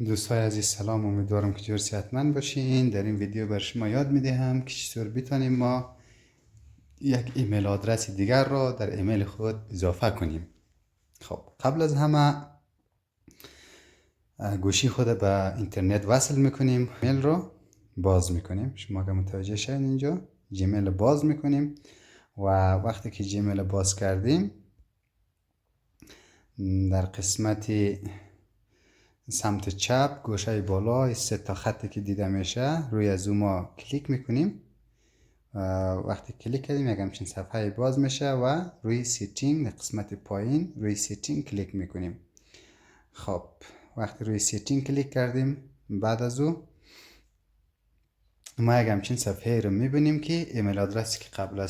دوستای عزیز سلام، امیدوارم که جور صحتمند باشین. در این ویدیو بر شما یاد میدهم که چطور بتونیم ما یک ایمیل آدرس دیگر را در ایمیل خود اضافه کنیم. خب قبل از همه گوشی خود به اینترنت وصل میکنیم، ایمیل رو باز میکنیم. شما که متوجه شدین اینجا جیمیل باز میکنیم و وقتی که جیمیل باز کردیم در قسمت سمت چپ گوشه بالا سه تا خطی که دیده میشه روی از ما کلیک میکنیم. وقتی کلیک کردیم یک همچین صفحه باز میشه و روی سیتینگ در قسمت پایین روی سیتینگ کلیک میکنیم. خب وقتی روی سیتینگ کلیک کردیم بعد از او ما یک همچین صفحه رو میبینیم که ایمیل آدرسی که قبل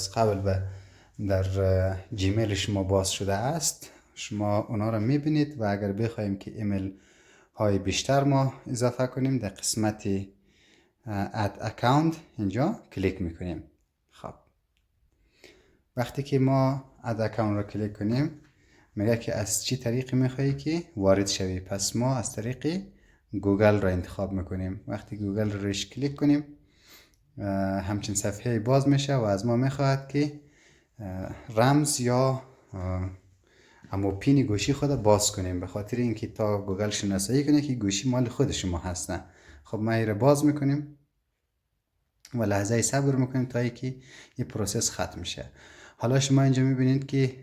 در جیمیل شما باز شده است شما اونا رو میبینید و اگر بخوایم که ایمیل های بیشتر ما اضافه کنیم در قسمت اد اکاونت اینجا کلیک میکنیم. خب وقتی که ما اد اکاونت رو کلیک کنیم میگه که از چی طریقی میخوایی که وارد شوی. پس ما از طریق گوگل را انتخاب میکنیم. وقتی گوگل رو روش کلیک کنیم همچین صفحه باز میشه و از ما میخواهد که رمز یا اما پین گوشی خود باز کنیم، به خاطر اینکه تا گوگل شناسایی کنه که گوشی مال خود شما هستن. خب ما این باز میکنیم و لحظه صبر میکنیم تا اینکه این پروسس ختم میشه. حالا شما اینجا میبینید که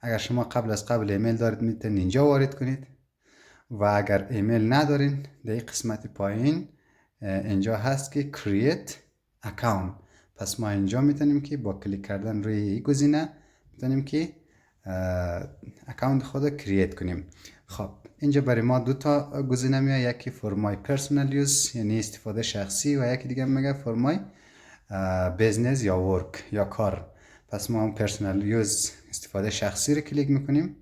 اگر شما قبل ایمیل دارید میتونید اینجا وارد کنید و اگر ایمیل ندارین در این قسمت پایین اینجا هست که create account. پس ما اینجا میتونیم که با کلیک کردن روی این گزینه میتونیم که اکاونت خود کرییت کنیم. خب اینجا برای ما دو تا گزینه میاد، یکی فور مای پرسونال یوز یعنی استفاده شخصی و یکی دیگه میگه فور مای بیزنس یا ورک یا کار. پس ما پرسونال یوز استفاده شخصی رو کلیک میکنیم.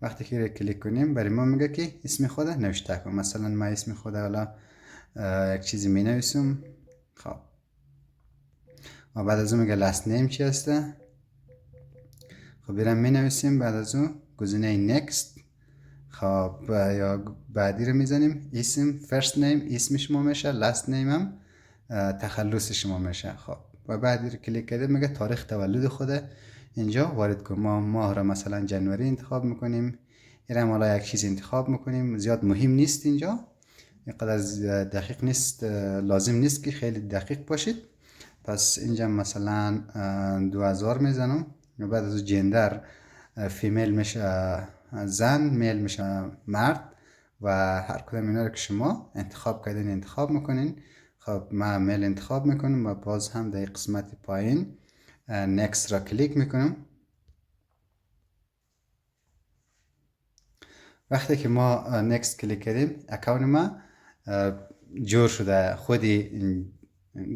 وقتی که کلیک کنیم برای ما میگه که اسم خود نوشته کن. مثلا ما اسم خود حالا یک چیزی می نویسم. خب و بعد از اون میگه لاست نیم چی هسته. خب بیرم می نویسیم. بعد از اون گزینه next خب یا بعدی رو میزنیم. اسم فرست نیم اسم شما میشه، لاست نیم هم تخلص شما میشه. خب و بعدی رو کلیک کرده میگه تاریخ تولد خود اینجا وارد کن. ما ماه رو مثلا جنوری انتخاب میکنیم. اینم حالا یک چیز انتخاب میکنیم، زیاد مهم نیست، اینجا اینقدر دقیق نیست، لازم نیست که خیلی دقیق باشید. پس اینجا مثلا 2000 میزنم و بعد از جندر فیمیل میشه زن، میل میشه مرد و هر کدام اینا رو که شما انتخاب کردین انتخاب میکنین. خب من میل انتخاب میکنم و باز هم در قسمت پایین next را کلیک میکنم. وقتی که ما next کلیک کردیم اکاونت ما جور شده. خودی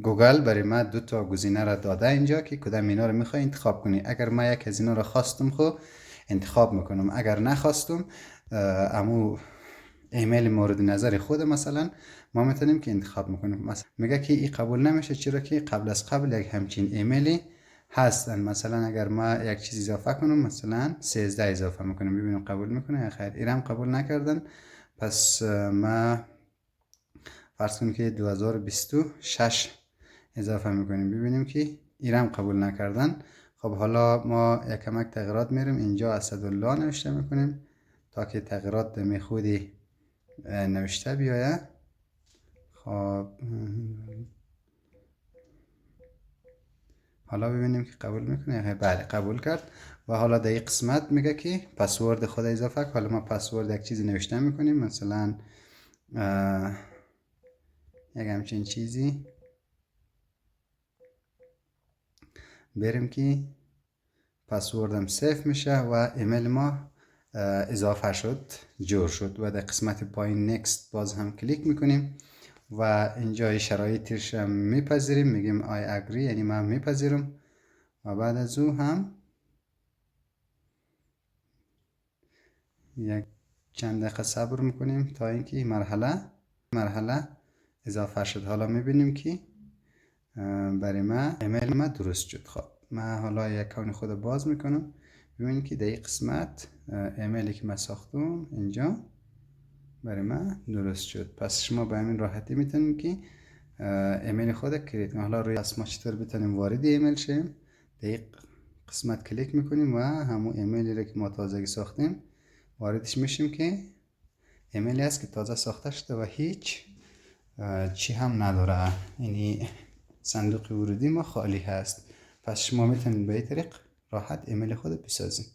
گوگل برای ما دو تا گزینه را داده اینجا که کدام اینا رو میخوای انتخاب کنی. اگر ما یک از اینا رو خواستم خب انتخاب میکنم، اگر نخواستم امو ایمیل مورد نظر خود مثلا ما میتونیم که انتخاب میکنیم. مثلا میگه که این قبول نمیشه چرا که قبل یک همچین ایمیلی هستن. مثلا اگر ما یک چیز اضافه کنم مثلا 13 اضافه میکنم ببینم قبول میکنه یا خیر. اینم قبول نکردن. پس ما فرض کنیم که 2026 اضافه میکنیم ببینیم که ایرم قبول نکردن. خب حالا ما یک کمک تغییرات میریم اینجا اسدالله نوشته میکنیم تا که تغییرات می خودی نوشته بیایه. خب حالا ببینیم که قبول میکنه. بله قبول کرد. و حالا در این قسمت میگه که پسورد خود اضافه. حالا ما پسورد یک چیزی نوشته میکنیم مثلا یک همچین چیزی بریم که پسوردم سیف میشه و ایمیل ما اضافه شد، جور شد. و در قسمت پایین next باز هم کلیک میکنیم و اینجا شرایطش هم میپذیریم، میگیم I agree یعنی من میپذیرم. و بعد از او هم یک چند دقیقه صبر میکنیم تا اینکه مرحله اضافه شد. حالا میبینیم که برای ما ایمیل ما درست شد. خب من حالا یک اکانت خود باز میکنم. ببینید که در این قسمت ایمیلی که من ساختم اینجا برای من درست شد. پس شما به همین راحتی میتونید که ایمیل خود کریت کنید. حالا روی ما چطور بتونیم وارد ایمیل شیم؟ در قسمت کلیک میکنیم و همون ایمیلی رو که ما تازگی ساختیم واردش میشیم که ایمیلی است که تازه ساخته شده و هیچ چی هم نداره، یعنی صندوق ورودی ما خالی هست. پس شما میتونید به این طریق راحت ایمیل خود بسازید.